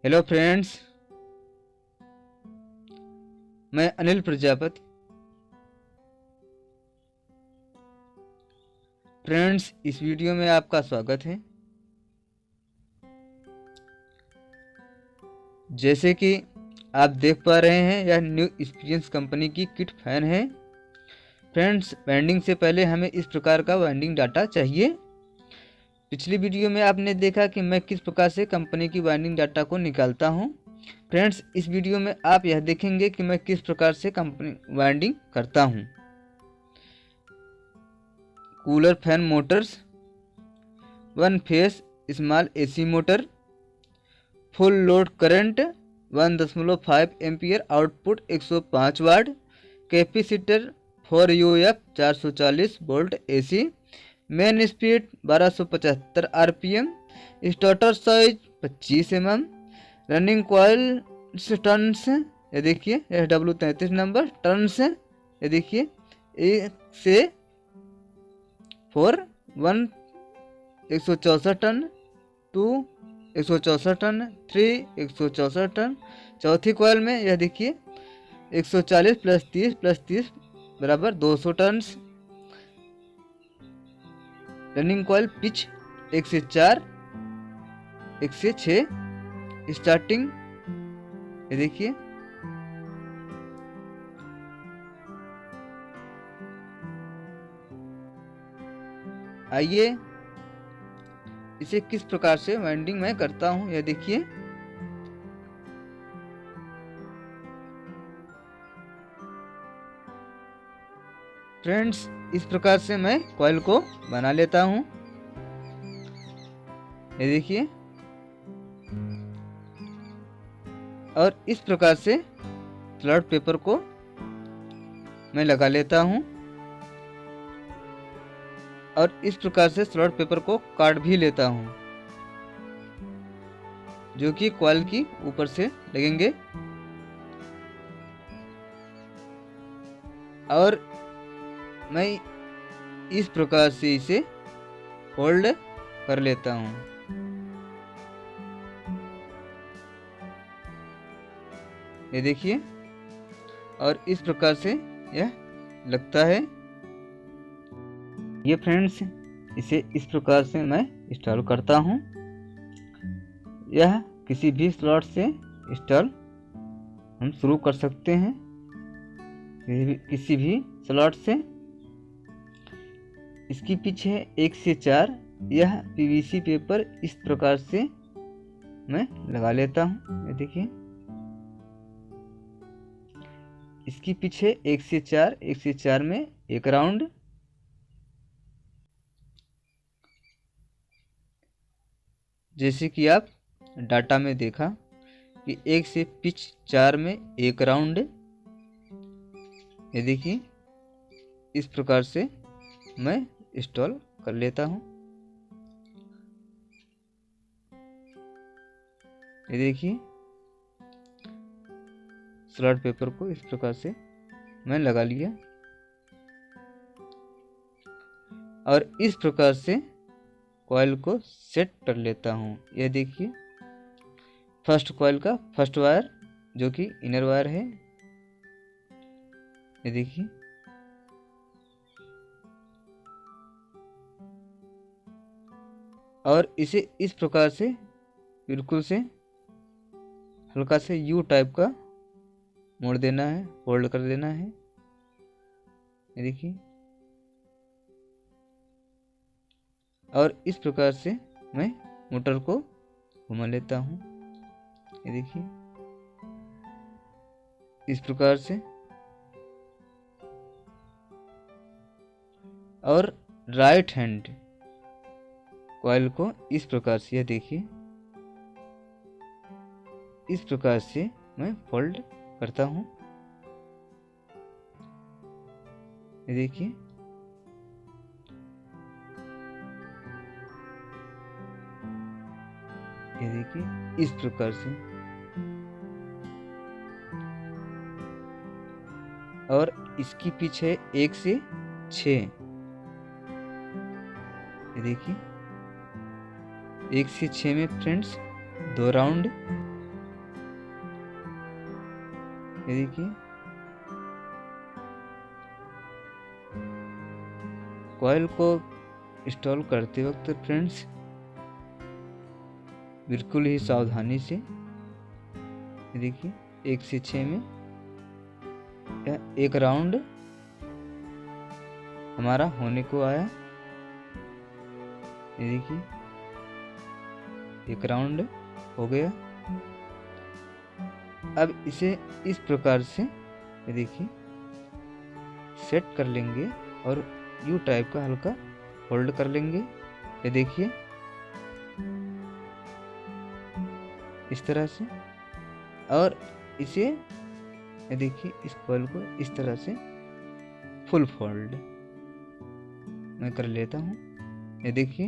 Hello friends, मैं Anil Prajapati. Friends, इस video में आपका स्वागत है। जैसे कि आप देख पा रहे हैं, यह न्यू एक्सपीरियंस कंपनी की किट फैन है। फ्रेंड्स, वाइंडिंग से पहले हमें इस प्रकार का वाइंडिंग डाटा चाहिए। पिछली वीडियो में आपने देखा कि मैं किस प्रकार से कंपनी की वाइंडिंग डाटा को निकालता हूं। फ्रेंड्स, इस वीडियो में आप यह देखेंगे कि मैं किस प्रकार से कंपनी वाइंडिंग करता हूं। Cooler fan motors, 1 phase small AC motor, full load current 1.5 ampere, output 105 watt, capacitor 4UF 440 volt AC, main speed 1275 RPM, starter size 25 running coil turns, ये देखिए SW33 नंबर टर्न्स, ये देखिए 1 से 4 1 164 टन, 2 164 टन, 3 164 टन। चौथी coil में यह देखिए 140 + 30 बराबर 200 टन। रनिंग कॉइल पिच 1 से 4, 1 से 6 स्टार्टिंग, ये देखिए आइए इसे किस प्रकार से वाइंडिंग मैं करता हूं, यह देखिए। फ्रेंड्स, इस प्रकार से मैं कॉइल को बना लेता हूं, ये देखिए। और इस प्रकार से स्लॉट पेपर को मैं लगा लेता हूं, और इस प्रकार से स्लॉट पेपर को काट भी लेता हूं, जो कि कॉइल की ऊपर से लगेंगे। और मैं इस प्रकार से इसे होल्ड कर लेता हूं, ये देखिए। और इस प्रकार से यह लगता है। ये फ्रेंड्स, इसे इस प्रकार से मैं इंस्टॉल करता हूं। यह किसी भी स्लॉट से इंस्टॉल हम शुरू कर सकते हैं, किसी भी स्लॉट से। इसकी पीछे 1 से 4 यह पीवीसी पेपर इस प्रकार से मैं लगा लेता हूं, ये देखिए। इसकी पीछे 1 से 4 में एक राउंड, जैसे कि आप डाटा में देखा कि 1 से पिच 4 में एक राउंड, ये देखिए। इस प्रकार से मैं इंस्टॉल कर लेता हूं, ये देखिए। स्लॉट पेपर को इस प्रकार से मैं लगा लिया, और इस प्रकार से कॉइल को सेट कर लेता हूं, ये देखिए। फर्स्ट कॉइल का फर्स्ट वायर, जो कि इनर वायर है, ये देखिए। और इसे इस प्रकार से बिल्कुल से हल्का से यू टाइप का मोड़ देना है, होल्ड कर देना है, ये देखिए। और इस प्रकार से मैं मोटर को घुमा लेता हूं, ये देखिए। इस प्रकार से। और राइट हैंड कॉइल को इस प्रकार से, यह देखिए, इस प्रकार से मैं फोल्ड करता हूं, ये देखिए। ये देखिए इस प्रकार से। और इसकी पीछे 1 से 6, ये देखिए। 1 से 6 में फ्रेंड्स 2 राउंड, ये देखिए कॉइल को इंस्टॉल करते वक्त फ्रेंड्स बिल्कुल ही सावधानी से, ये देखिए 1 से 6 में एक राउंड हमारा होने को आया। ये देखिए एक राउंड हो गया। अब इसे इस प्रकार से ये देखिए सेट कर लेंगे और यू टाइप का हल्का होल्ड कर लेंगे। ये देखिए इस तरह से, और इसे ये देखिए इस कॉइल को इस तरह से फुल फोल्ड मैं कर लेता हूँ। ये देखिए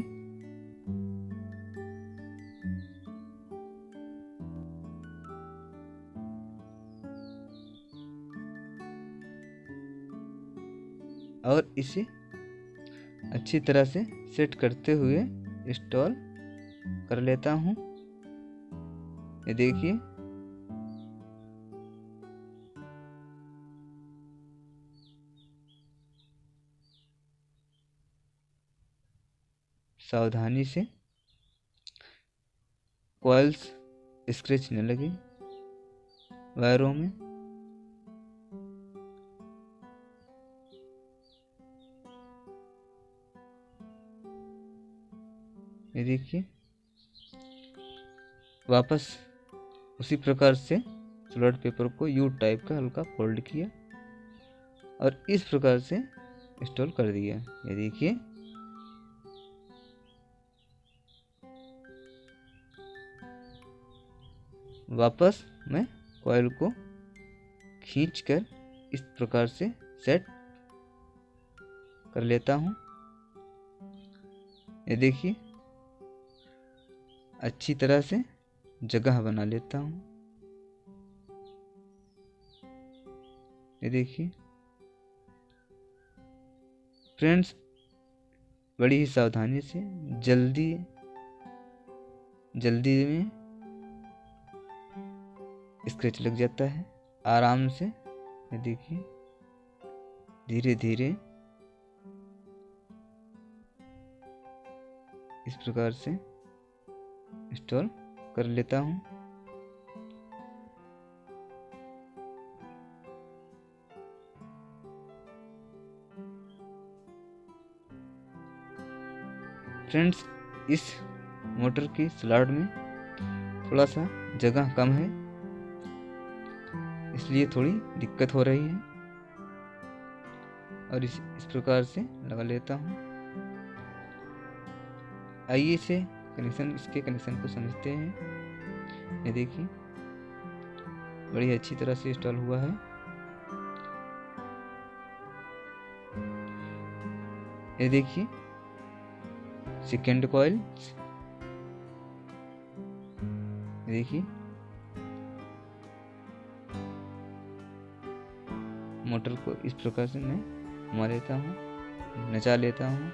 और इसे अच्छी तरह से सेट करते हुए इंस्टॉल कर लेता हूँ। ये देखिए सावधानी से कॉइल्स स्क्रैच न लगे वायरों में। ये देखिए वापस उसी प्रकार से सॉलिड पेपर को यू टाइप का हल्का फोल्ड किया और इस प्रकार से इंस्टॉल कर दिया। ये देखिए वापस मैं कॉइल को खींचकर इस प्रकार से सेट कर लेता हूँ। ये देखिए अच्छी तरह से जगह बना लेता हूँ। ये देखिए फ्रेंड्स बड़ी ही सावधानी से जल्दी में स्क्रैच लग जाता है। आराम से ये देखिए धीरे धीरे इस प्रकार से इंस्टॉल कर लेता हूँ। फ्रेंड्स इस मोटर की स्लॉट में थोड़ा सा जगह कम है, इसलिए थोड़ी दिक्कत हो रही है और इस प्रकार से लगा लेता हूँ। आइए इसके कनेक्शन को समझते हैं। ये देखिए बड़ी अच्छी तरह से इंस्टॉल हुआ है। ये देखिए सेकेंड कॉइल, देखिए मोटर को इस प्रकार से मैं घुमा लेता हूँ, नचा लेता हूँ।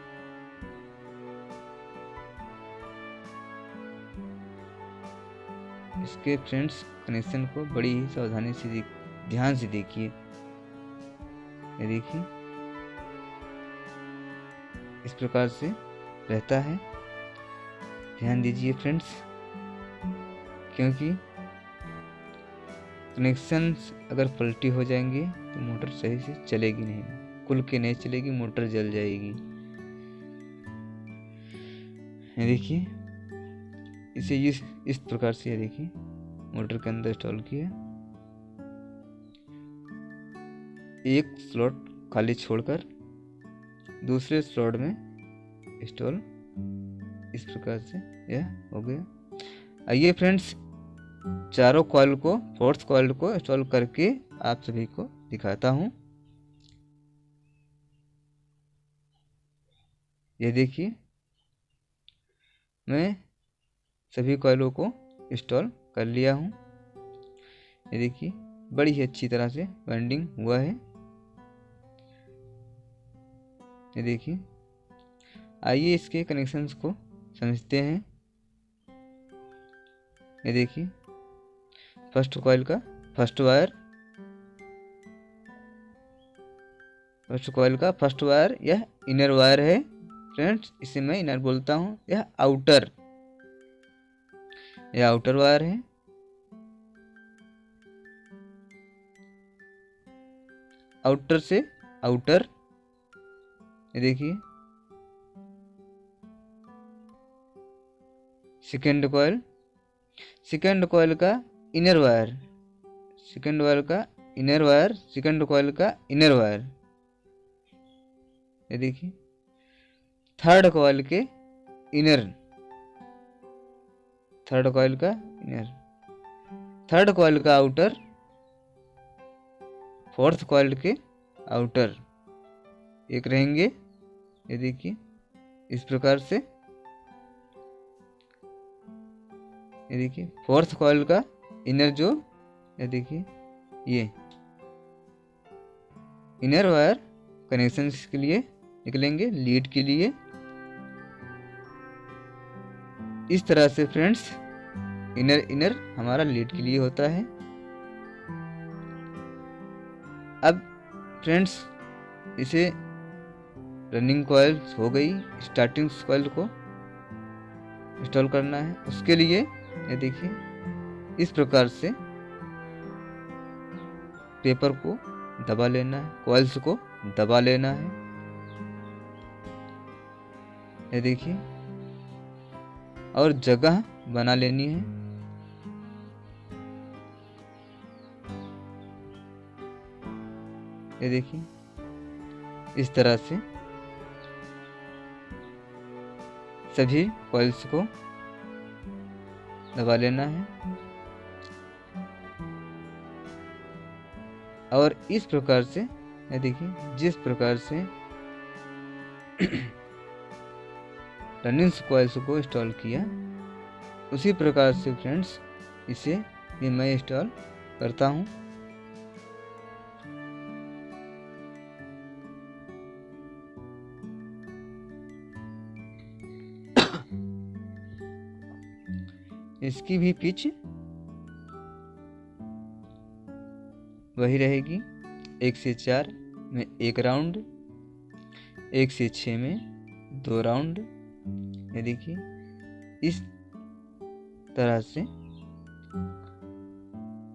इसके फ्रेंड्स कनेक्शन को बड़ी ही सावधानी से ध्यान से देखिए। ये देखिए इस प्रकार से रहता है। ध्यान दीजिए फ्रेंड्स, क्योंकि कनेक्शंस अगर पलटी हो जाएंगे तो मोटर सही से चलेगी नहीं, खुल के नहीं चलेगी, मोटर जल जाएगी। ये देखिए इसे इस प्रकार से ये देखिए मोटर के अंदर इंस्टॉल किया, एक स्लॉट खाली छोड़कर दूसरे स्लॉट में इंस्टॉल इस प्रकार से यह हो गया। आइए फ्रेंड्स चारों कॉइल को, फोर्थ कॉइल को इंस्टॉल करके आप सभी को दिखाता हूँ। ये देखिए मैं सभी कॉइलों को इंस्टॉल कर लिया हूँ। ये देखिए बड़ी ही अच्छी तरह से वाइंडिंग हुआ है। ये देखिए आइए इसके कनेक्शंस को समझते हैं। ये देखिए फर्स्ट कॉइल का फर्स्ट वायर फर्स्ट कॉइल का फर्स्ट वायर यह इनर वायर है फ्रेंड्स, इसे मैं इनर बोलता हूँ। यह आउटर वायर है। आउटर से आउटर, ये देखिए सेकेंड कॉइल का इनर वायर, सेकेंड कॉइल का इनर वायर, सेकेंड कॉइल का इनर वायर, ये देखिए थर्ड कॉइल के इनर, थर्ड कॉइल का इनर, थर्ड कॉइल का आउटर, फोर्थ कॉइल के आउटर एक रहेंगे। ये देखिए इस प्रकार से, ये देखिए फोर्थ कॉइल का इनर जो, ये देखिए ये इनर वायर कनेक्शन के लिए निकलेंगे, लीड के लिए। इस तरह से फ्रेंड्स इनर हमारा लीड के लिए होता है। अब फ्रेंड्स इसे रनिंग कॉइल हो गई, स्टार्टिंग कॉइल को इंस्टॉल करना है। उसके लिए ये देखिए इस प्रकार से पेपर को दबा लेना है, कॉइल्स को दबा लेना है, ये देखिए, और जगह बना लेनी है। ये देखिए इस तरह से सभी कॉइल्स को दबा लेना है। और इस प्रकार से ये देखिए जिस प्रकार से रनिंग कॉइल्स को इंस्टॉल किया, उसी प्रकार से फ्रेंड्स इसे भी मैं इंस्टॉल करता हूँ। इसकी भी पिच वही रहेगी, 1 से 4 में 1 राउंड, 1 से 6 में 2 राउंड। ये देखिए इस तरह से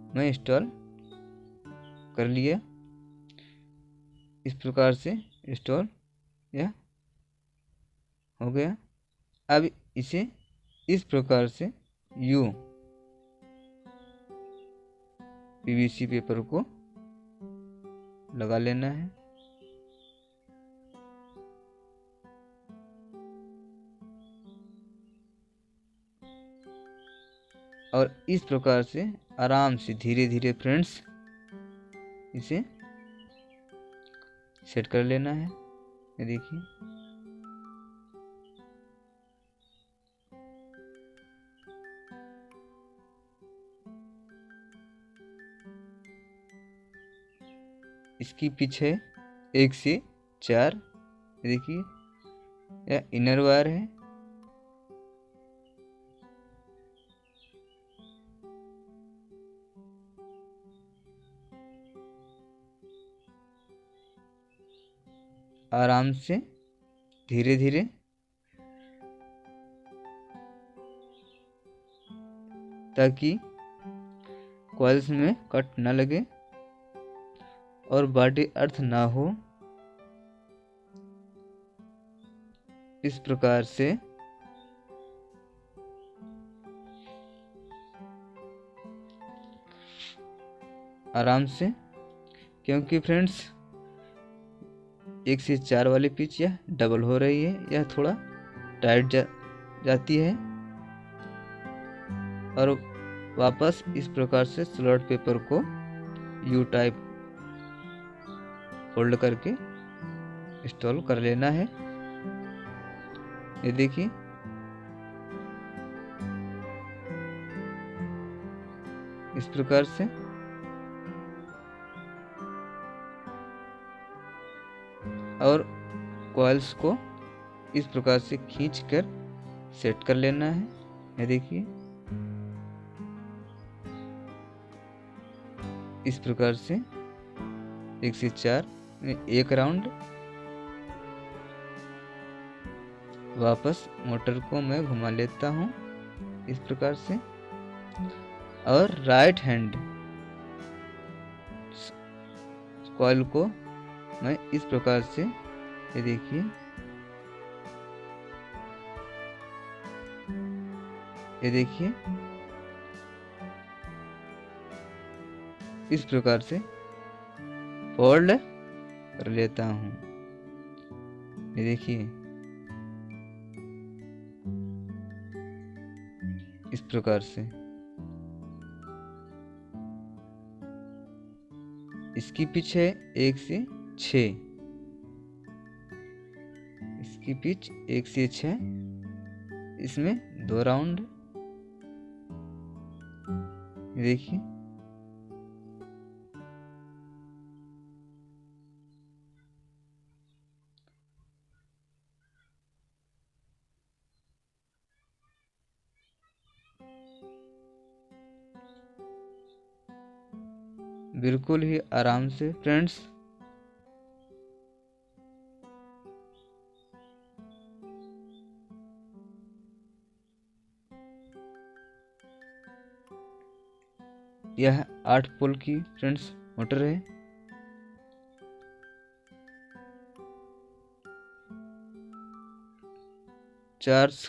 मैं इंस्टॉल कर लिया। इस प्रकार से इंस्टॉल यह हो गया। अब इसे इस प्रकार से पीवीसी पेपर को लगा लेना है। और इस प्रकार से आराम से धीरे धीरे फ्रेंड्स इसे सेट कर लेना है। ये देखिए इसकी पिच है 1 से 4। देखिए यह इनर वायर है, आराम से धीरे धीरे ताकि कॉइल्स में कट ना लगे और बॉडी अर्थ ना हो। इस प्रकार से आराम से, क्योंकि फ्रेंड्स 1 से 4 वाली पिच यह डबल हो रही है, यह थोड़ा टाइट जाती है। और वापस इस प्रकार से स्लॉट पेपर को यू टाइप फोल्ड करके इंस्टॉल कर लेना है। ये देखिए इस प्रकार से और कॉइल्स को इस प्रकार से खींचकर सेट कर लेना है। ये देखिए इस प्रकार से 1 से 4 एक राउंड वापस मोटर को मैं घुमा लेता हूँ इस प्रकार से, और राइट हैंड कॉइल को मैं इस प्रकार से, ये देखिए, ये देखिए, इस प्रकार से फोल्ड कर लेता हूँ। ये देखिए, इस प्रकार से। इसकी पिच है 1 से 6, इसकी पिच 1 से 6, इसमें 2 राउंड, देखिए, बिल्कुल ही आराम से फ्रेंड्स। यह 8 पोल की फ्रेंड्स मोटर है। चार्ज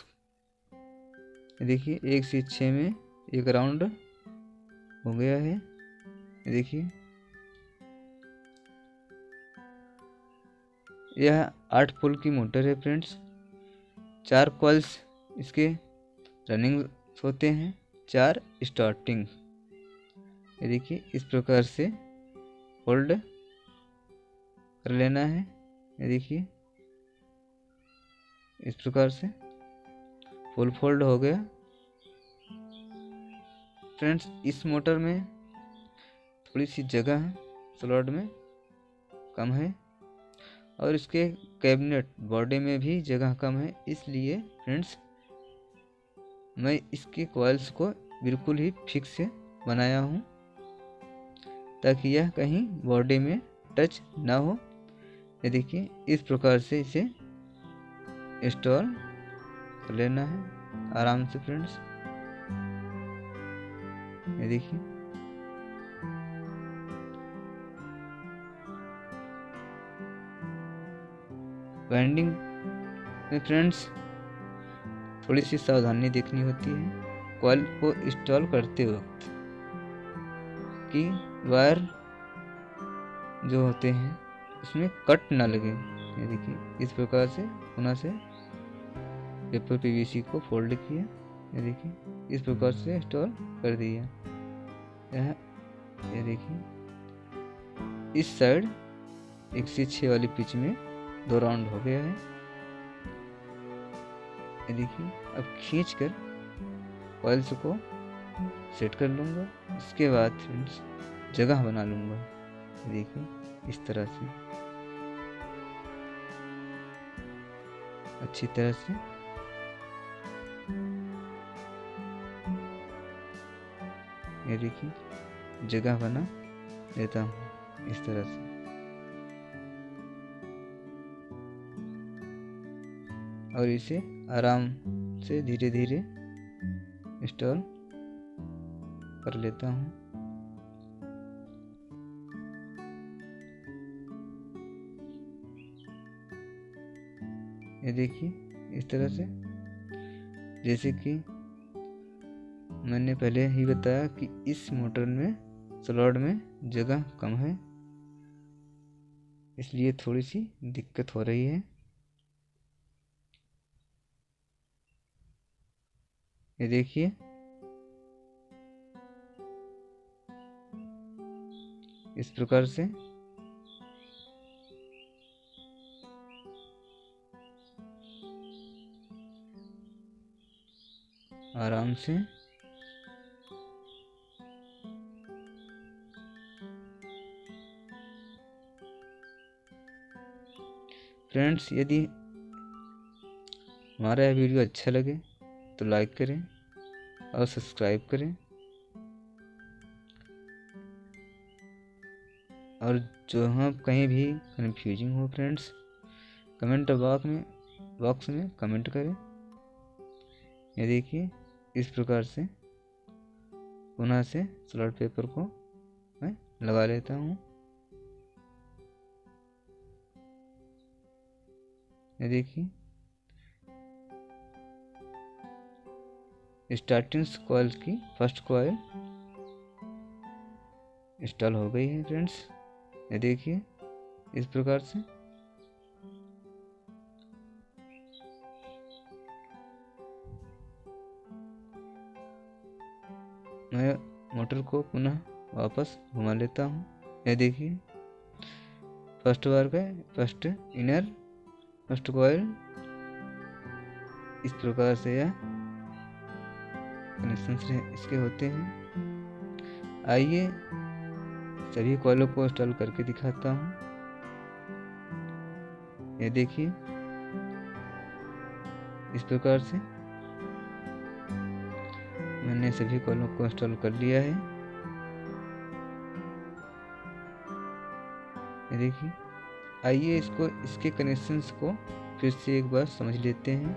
देखिए 1 से 6 में 1 राउंड हो गया है। देखिए, यह 8 पोल की मोटर है फ्रेंड्स। 4 कॉइल्स इसके रनिंग होते हैं, 4 स्टार्टिंग। ये देखिए, इस प्रकार से फोल्ड कर लेना है। ये देखिए, इस प्रकार से फुल फोल्ड हो गया फ्रेंड्स। इस मोटर में थोड़ी सी जगह स्लॉट में कम है, और इसके कैबिनेट बॉडी में भी जगह कम है, इसलिए फ्रेंड्स मैं इसके कॉइल्स को बिल्कुल ही फिक्स से बनाया हूँ, ताकि यह कहीं बॉडी में टच ना हो। ये देखिए, इस प्रकार से इसे इंस्टॉल कर लेना है आराम से फ्रेंड्स। ये देखिए, वाइंडिंग में फ्रेंड्स थोड़ी सी सावधानी देखनी होती है कॉइल को इंस्टॉल करते वक्त, कि वायर जो होते हैं उसमें कट ना लगे। ये देखिए, इस प्रकार से पुनः से पेपर पीवीसी को फोल्ड किया। ये देखिए, इस प्रकार से इंस्टॉल कर दिया। ये देखिए, इस साइड 1 से 6 वाली पिच में 2 राउंड हो गया है। ये देखिए, अब खींच कर कॉइल्स को सेट कर लूँगा। इसके बाद फ्रेंड्स जगह बना लूँगा। देखिए, इस तरह से अच्छी तरह से ये देखिए जगह बना देता हूँ इस तरह से। और इसे आराम से धीरे धीरे इंस्टॉल कर लेता हूँ। ये देखिए इस तरह से, जैसे कि मैंने पहले ही बताया कि इस मोटर में स्लॉट में जगह कम है, इसलिए थोड़ी सी दिक्कत हो रही है। ये देखिए, इस प्रकार से आराम से फ्रेंड्स, यदि हमारा यह वीडियो अच्छा लगे तो लाइक करें और सब्सक्राइब करें, और जो हम कहीं भी कन्फ्यूजिंग हो फ्रेंड्स, कमेंट बॉक्स में कमेंट करें। ये देखिए इस प्रकार से पुनः से सॉलिड पेपर को मैं लगा लेता हूँ। ये देखिए स्टार्टिंग कॉइल की फर्स्ट कॉइल इंस्टॉल हो गई है फ्रेंड्स। ये देखिए इस प्रकार से मैं मोटर को पुनः वापस घुमा लेता हूँ। ये देखिए फर्स्ट बार का फर्स्ट कॉइल इस प्रकार से यह कनेक्शन इसके होते हैं। आइए सभी कॉइलों को इंस्टॉल करके दिखाता हूँ। ये देखिए इस प्रकार से मैंने सभी कॉइलों को इंस्टॉल कर लिया है। ये देखिए आइए इसके कनेक्शंस को फिर से एक बार समझ लेते हैं,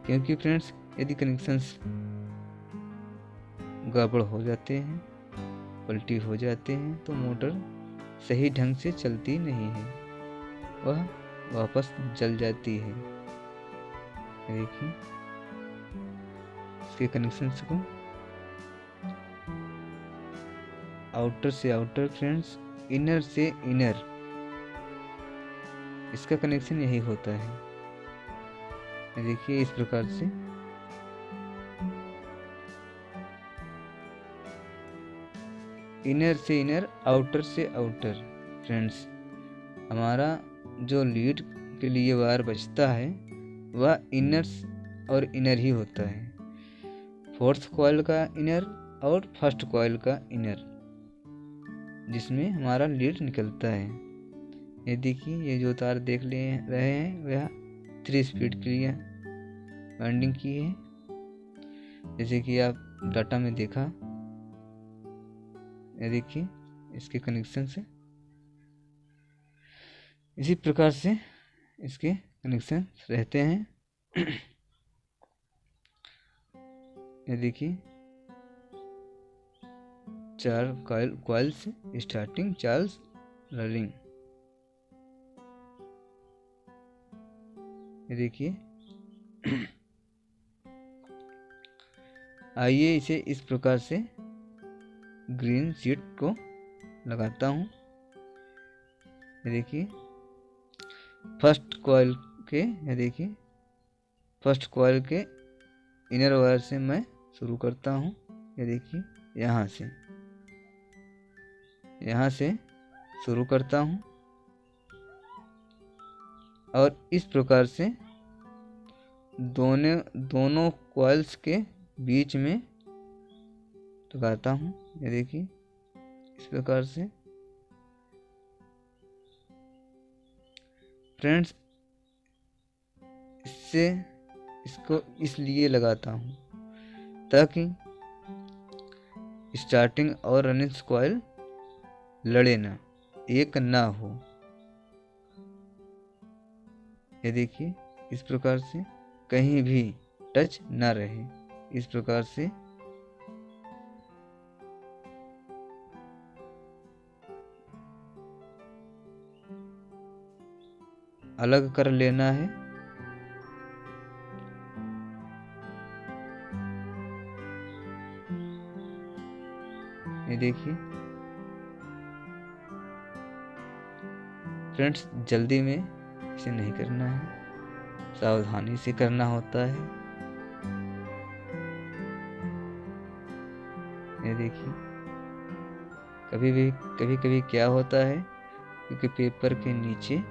क्योंकि फ्रेंड्स यदि कनेक्शंस गड़बड़ हो जाते हैं, पलटी हो जाते हैं, तो मोटर सही ढंग से चलती नहीं है, वह वापस जल जाती है। देखिए इसके कनेक्शंस को आउटर से आउटर फ्रेंड्स, इनर से इनर, इसका कनेक्शन यही होता है। देखिए इस प्रकार से इनर से इनर, आउटर से आउटर फ्रेंड्स, हमारा जो लीड के लिए वायर बचता है वह इनर और इनर ही होता है। फोर्थ कॉइल का इनर और फर्स्ट कॉइल का इनर, जिसमें हमारा लीड निकलता है। ये देखिए ये जो तार देख ले रहे हैं वह 3 स्पीड के लिए वाइंडिंग की है, जैसे कि आप डाटा में देखा। ये देखिए इसके कनेक्शन से इसी प्रकार से इसके कनेक्शन रहते हैं। ये देखिए 4 कॉइल्स स्टार्टिंग, 4 रनिंग। ये देखिए आइए इसे इस प्रकार से ग्रीन शीट को लगाता हूँ। ये देखिए फर्स्ट कॉइल के, ये देखिए फर्स्ट कॉइल के इनर वायर से मैं शुरू करता हूँ। ये देखिए यहाँ से शुरू करता हूँ और इस प्रकार से दोनों कॉइल्स के बीच में लगाता हूँ। ये देखिए इस प्रकार से फ्रेंड्स, इसको इसलिए लगाता हूँ ताकि स्टार्टिंग और रनिंग कॉइल लड़े ना, एक ना हो। ये देखिए इस प्रकार से कहीं भी टच ना रहे, इस प्रकार से अलग कर लेना है। ये देखिए फ्रेंड्स, जल्दी में इसे नहीं करना है, सावधानी से करना होता है। ये देखिए कभी क्या होता है, क्योंकि पेपर के नीचे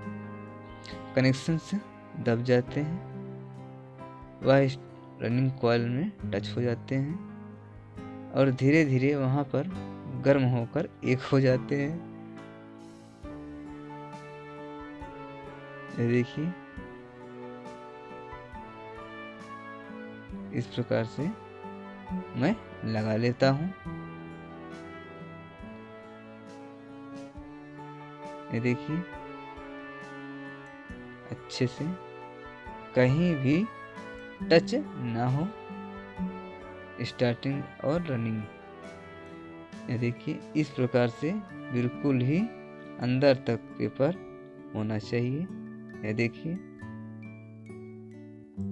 कनेक्शंस दब जाते हैं, वह रनिंग कॉइल में टच हो जाते हैं और धीरे धीरे वहाँ पर गर्म होकर एक हो जाते हैं। ये देखिए इस प्रकार से मैं लगा लेता हूँ। ये देखिए अच्छे से कहीं भी टच ना हो, स्टार्टिंग और रनिंग। ये देखिए इस प्रकार से बिल्कुल ही अंदर तक पेपर होना चाहिए। ये देखिए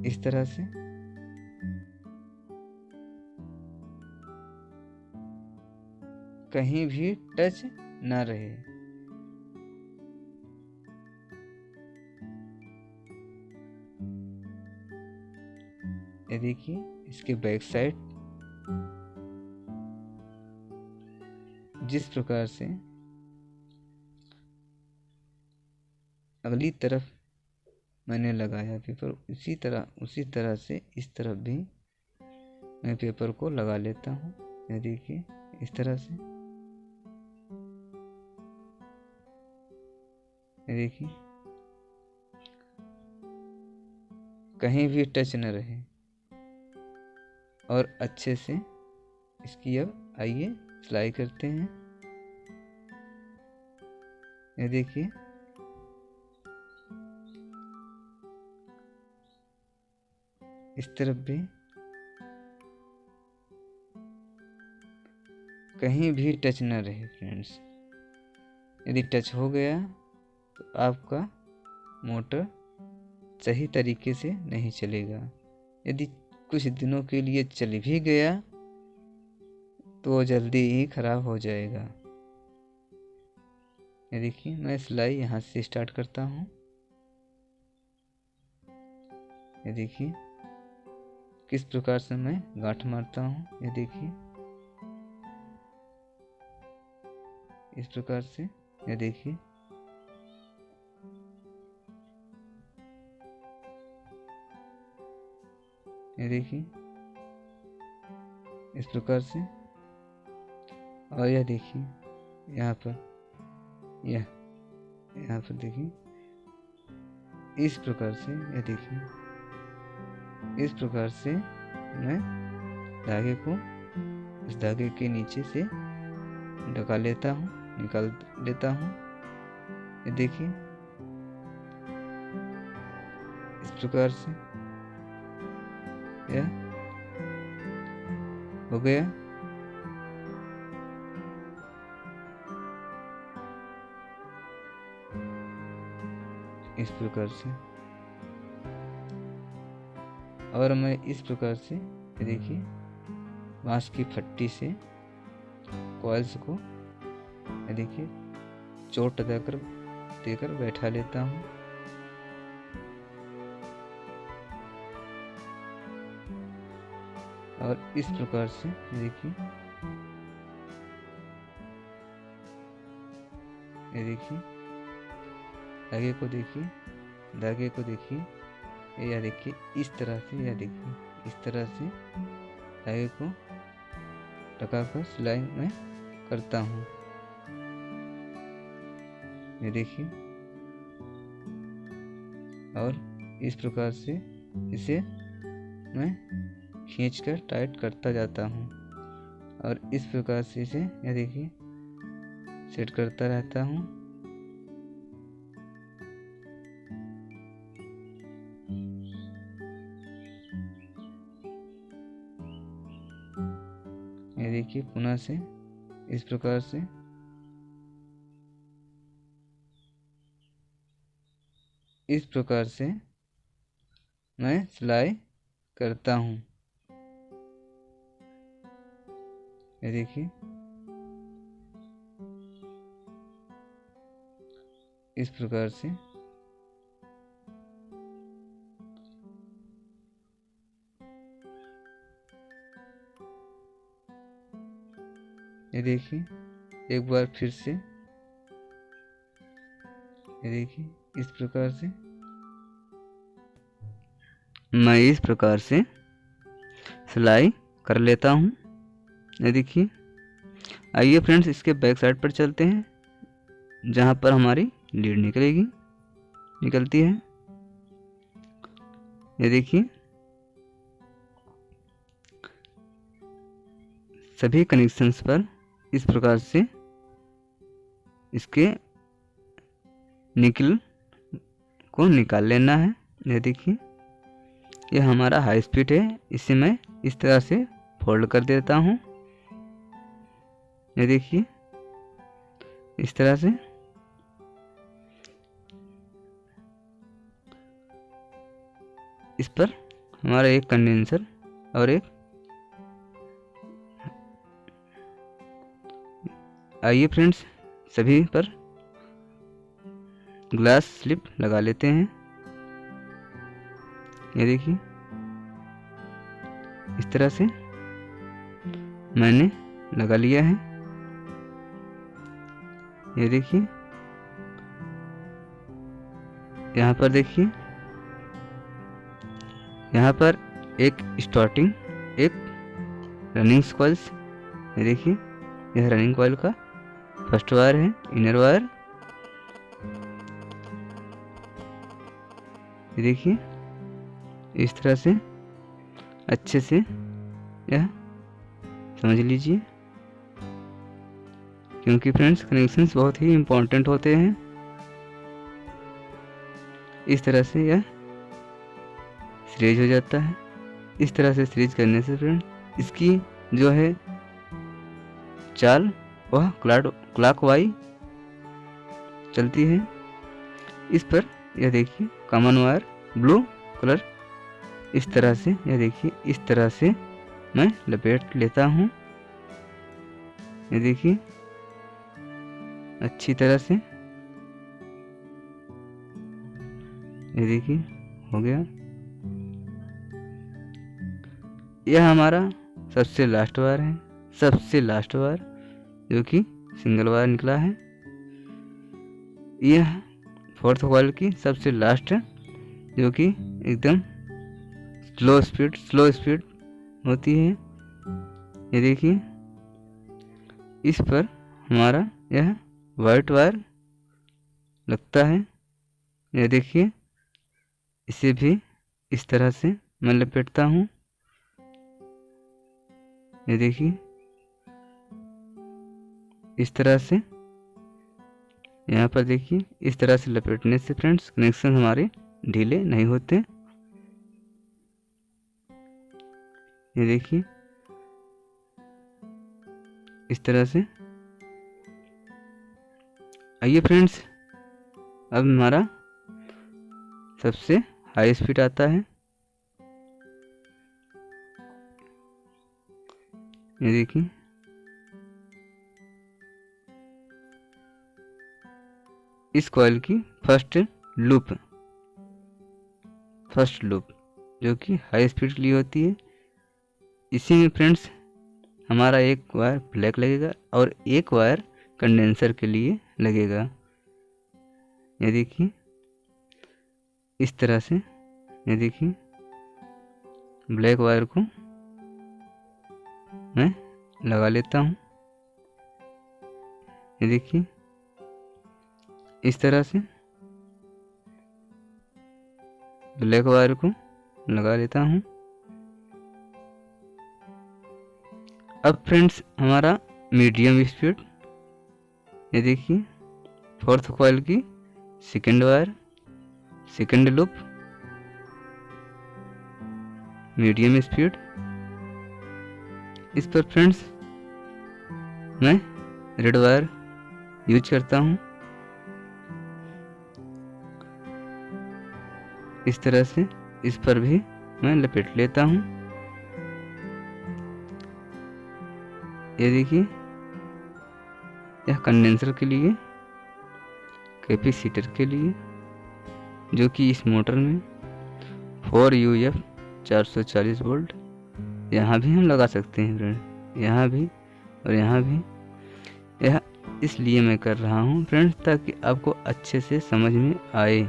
इस तरह से कहीं भी टच ना रहे। ये देखिए इसके बैक साइड जिस प्रकार से अगली तरफ मैंने लगाया पेपर, उसी तरह से इस तरफ भी मैं पेपर को लगा लेता हूँ। ये देखिए इस तरह से, ये देखिए कहीं भी टच न रहे। और अच्छे से इसकी अब आइए सिलाई करते हैं। ये देखिए इस तरफ भी कहीं भी टच न रहे फ्रेंड्स। यदि टच हो गया तो आपका मोटर सही तरीके से नहीं चलेगा। यदि कुछ दिनों के लिए चल भी गया तो वो जल्दी ही खराब हो जाएगा। ये देखिए मैं सिलाई यहाँ से स्टार्ट करता हूँ। ये देखिए किस प्रकार से मैं गांठ मारता हूँ। ये देखिए इस प्रकार से, ये देखिए ये देखिए इस प्रकार से। और यह देखिए यहाँ पर, यहाँ पर देखिए इस प्रकार से। यह देखिए इस प्रकार से मैं धागे को इस धागे के नीचे से ढका लेता हूँ, निकाल लेता हूँ। ये देखिए इस प्रकार से यह हो गया। इस प्रकार से, और मैं इस प्रकार से ये देखिए बांस की फट्टी से कॉइल्स को ये देखिए चोट देकर बैठा लेता हूँ। और इस प्रकार से देखिए, ये देखिए धागे को देखिए, धागे को देखिए, या देखिए इस तरह से, या देखिए इस तरह से धागे को टकाकर सिलाई में करता हूँ। ये देखिए और इस प्रकार से इसे मैं खींचकर टाइट करता जाता हूँ। और इस प्रकार से इसे ये देखिए सेट करता रहता हूँ। ये देखिए पुनः से इस प्रकार से मैं सिलाई करता हूँ। ये देखिए इस प्रकार से ये देखिए एक बार फिर से, ये देखिए इस प्रकार से मैं इस प्रकार से सिलाई कर लेता हूँ। ये देखिए आइए फ्रेंड्स इसके बैक साइड पर चलते हैं जहाँ पर हमारी लीड निकलती है। ये देखिए सभी कनेक्शंस पर इस प्रकार से इसके निकल को निकाल लेना है। ये देखिए यह हमारा हाई स्पीड है, इसे मैं इस तरह से फोल्ड कर देता हूँ। ये देखिए इस तरह से। इस पर हमारा एक कंडेंसर और एक, आइए फ्रेंड्स सभी पर ग्लास स्लिप लगा लेते हैं। ये देखिए इस तरह से मैंने लगा लिया है। ये देखिए यहाँ पर देखिए, यहाँ पर एक स्टार्टिंग, एक रनिंग कॉइल्स। ये देखिए यह रनिंग कॉइल का फर्स्ट वायर है, इनर वायर। ये देखिए इस तरह से अच्छे से यह समझ लीजिए, क्योंकि फ्रेंड्स कनेक्शंस बहुत ही इम्पोर्टेंट होते हैं। इस तरह से यह सीरीज हो जाता है। इस तरह से सीरीज करने से फ्रेंड इसकी जो है चाल वह क्लॉकवाइज चलती है। इस पर यह देखिए कॉमन वायर ब्लू कलर, इस तरह से यह देखिए इस तरह से मैं लपेट लेता हूँ। ये देखिए अच्छी तरह से, ये देखिए हो गया। यह हमारा सबसे लास्ट वायर है, सबसे लास्ट वायर जो कि सिंगल वायर निकला है। यह फोर्थ कॉइल की सबसे लास्ट है जो कि एकदम स्लो स्पीड होती है। ये देखिए इस पर हमारा यह वाइट वायर लगता है। ये देखिए इसे भी इस तरह से मैं लपेटता हूँ। ये देखिए इस तरह से, यहाँ पर देखिए इस तरह से लपेटने से फ्रेंड्स कनेक्शन हमारे ढीले नहीं होते। ये देखिए इस तरह से। आइए फ्रेंड्स अब हमारा सबसे हाई स्पीड आता है। ये देखिए इस कॉइल की फर्स्ट लूप जो कि हाई स्पीड के लिए होती है। इसी में फ्रेंड्स हमारा एक वायर ब्लैक लगेगा और एक वायर कंडेंसर के लिए लगेगा। ये देखिए इस तरह से। ये देखिए ब्लैक वायर को मैं लगा लेता हूँ। ये देखिए इस तरह से ब्लैक वायर को लगा लेता हूँ। अब फ्रेंड्स हमारा मीडियम स्पीड, ये देखिए फोर्थ कॉइल की second wire, second loop, medium speed. इस पर फ्रेंड्स मैं रेड वायर यूज करता हूँ। इस तरह से इस पर भी मैं लपेट लेता हूँ। ये देखिए यह कंडेंसर के लिए, कैपेसिटर के लिए, जो कि इस मोटर में 4UF 440 वोल्ट यहाँ भी हम लगा सकते हैं फ्रेंड, यहाँ भी और यहाँ भी। यह इसलिए मैं कर रहा हूँ फ्रेंड्स ताकि आपको अच्छे से समझ में आए।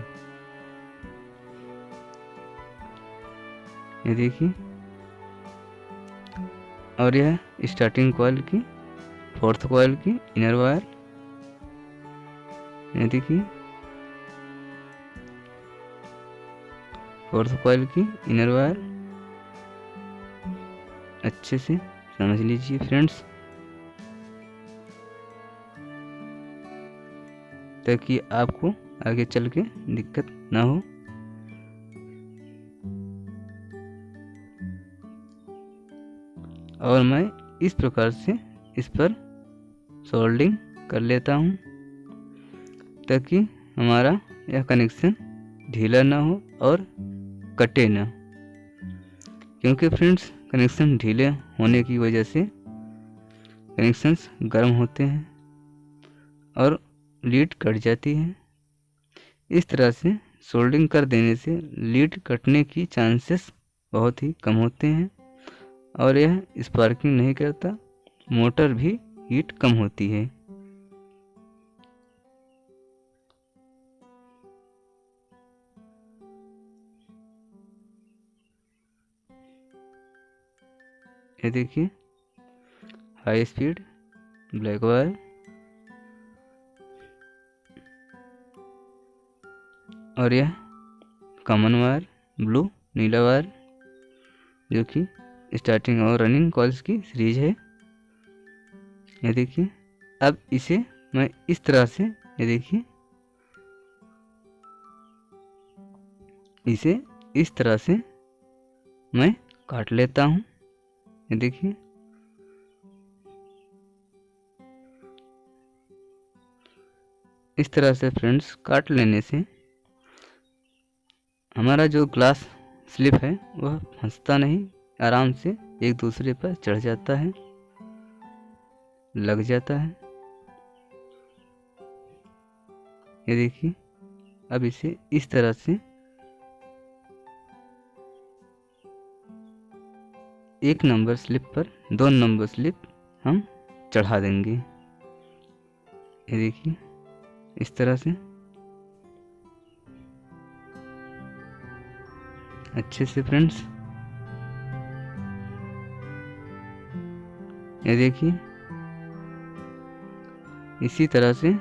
ये देखिए और यह स्टार्टिंग कॉइल की फोर्थ कॉइल की इनर वायर। ये देखिए फोर्थ कॉइल की इनर वायर, अच्छे से समझ लीजिए फ्रेंड्स ताकि आपको आगे चल के दिक्कत ना हो। और मैं इस प्रकार से इस पर सोल्डिंग कर लेता हूँ ताकि हमारा यह कनेक्शन ढीला ना हो और कटे ना, क्योंकि फ्रेंड्स कनेक्शन ढीले होने की वजह से कनेक्शंस गर्म होते हैं और लीड कट जाती है। इस तरह से सोल्डिंग कर देने से लीड कटने की चांसेस बहुत ही कम होते हैं और यह स्पार्किंग नहीं करता, मोटर भी हीट कम होती है। ये देखिए हाई स्पीड ब्लैक वायर और यह कॉमन वायर ब्लू नीला वायर, जो कि स्टार्टिंग और रनिंग कॉइल्स की सीरीज है। ये देखिए अब इसे मैं इस तरह से, ये देखिए इसे इस तरह से मैं काट लेता हूँ। ये देखिए इस तरह से फ्रेंड्स काट लेने से हमारा जो ग्लास स्लिप है वह फंसता नहीं, आराम से एक दूसरे पर चढ़ जाता है, लग जाता है। ये देखिए अब इसे इस तरह से एक नंबर स्लिप पर 2 नंबर स्लिप हम चढ़ा देंगे। ये देखिए इस तरह से अच्छे से फ्रेंड्स। ये देखिए इसी तरह से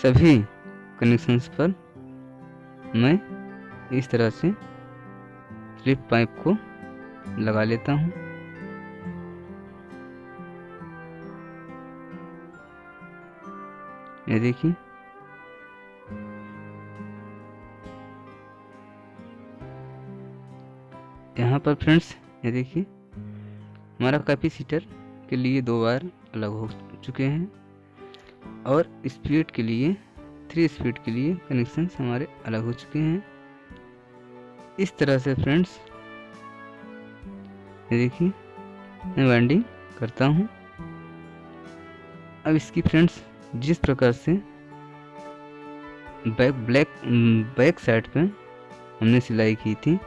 सभी कनेक्शंस पर मैं इस तरह से स्लिप पाइप को लगा लेता हूँ। ये देखिए यहाँ पर फ्रेंड्स, ये देखिए हमारा कैपेसिटर के लिए 2 वायर अलग हो चुके हैं और स्पीड के लिए 3 स्पीड के लिए कनेक्शंस हमारे अलग हो चुके हैं। इस तरह से फ्रेंड्स ये देखिए मैं वाइंडिंग करता हूँ। अब इसकी फ्रेंड्स जिस प्रकार से बैक साइड पे हमने सिलाई की थी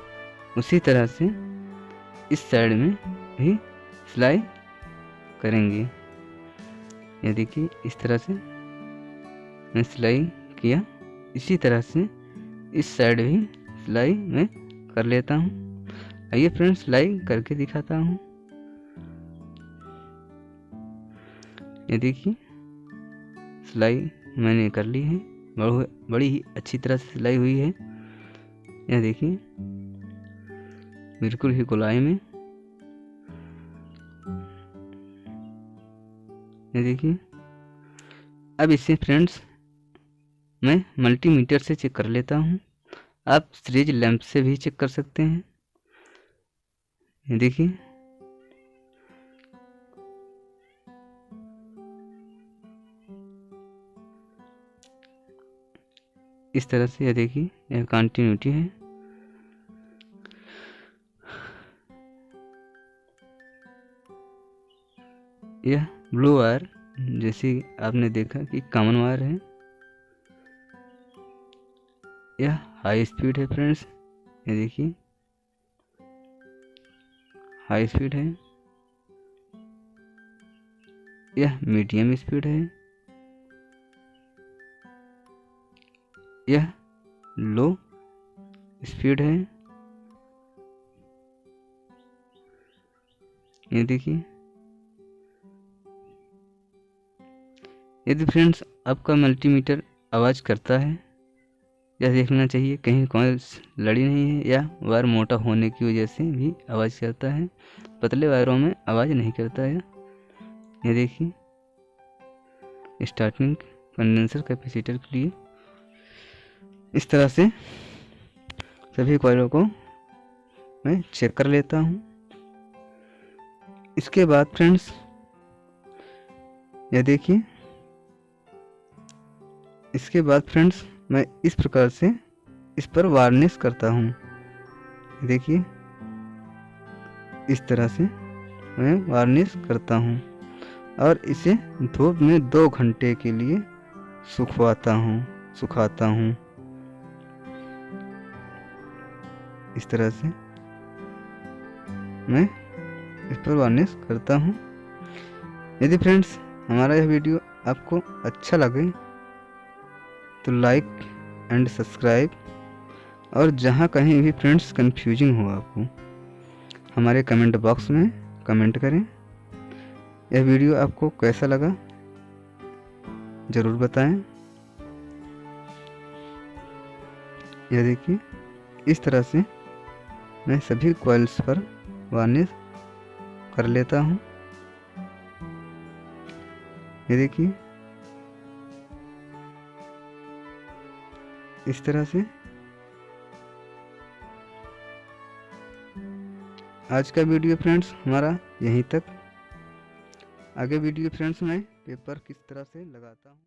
उसी तरह से इस साइड में भी सिलाई करेंगे। ये देखिए इस तरह से मैं सिलाई किया, इसी तरह से इस साइड भी सिलाई मैं कर लेता हूँ। आइए फ्रेंड्स सिलाई करके दिखाता हूँ। ये देखिए सिलाई मैंने कर ली है, बड़ी ही अच्छी तरह से सिलाई हुई है। यह देखिए बिल्कुल ही गोलाई में। ये देखिए अब इसे फ्रेंड्स मैं मल्टीमीटर से चेक कर लेता हूँ, आप सीरीज लैंप से भी चेक कर सकते हैं। ये देखिए इस तरह से, ये देखिए यह कंटिन्यूटी है। यह ब्लू वायर जैसे आपने देखा कि कॉमन वायर है, यह हाई स्पीड है फ्रेंड्स। ये देखिए हाई स्पीड है, यह मीडियम स्पीड है, यह लो स्पीड है। ये देखिए यदि फ्रेंड्स आपका मल्टीमीटर आवाज़ करता है, यह देखना चाहिए कहीं कॉइल लड़ी नहीं है या वायर मोटा होने की वजह से भी आवाज़ करता है। पतले वायरों में आवाज़ नहीं करता है। ये देखिए स्टार्टिंग कंडेंसर कैपेसिटर के लिए इस तरह से सभी कॉइलों को मैं चेक कर लेता हूँ। इसके बाद फ्रेंड्स यह देखिए, इसके बाद फ्रेंड्स मैं इस प्रकार से इस पर वार्निश करता हूँ। देखिए इस तरह से मैं वार्निश करता हूँ और इसे धूप में 2 घंटे के लिए सुखाता हूँ। इस तरह से मैं इस पर वार्निश करता हूँ। यदि फ्रेंड्स हमारा यह वीडियो आपको अच्छा लगे तो लाइक एंड सब्सक्राइब, और जहाँ कहीं भी फ्रेंड्स कंफ्यूजिंग हो आपको हमारे कमेंट बॉक्स में कमेंट करें। यह वीडियो आपको कैसा लगा ज़रूर बताएं। यह देखिए इस तरह से मैं सभी कॉइल्स पर वार्निश कर लेता हूँ। ये देखिए इस तरह से आज का वीडियो फ्रेंड्स हमारा यहीं तक। आगे वीडियो फ्रेंड्स मैं पेपर किस तरह से लगाता हूँ।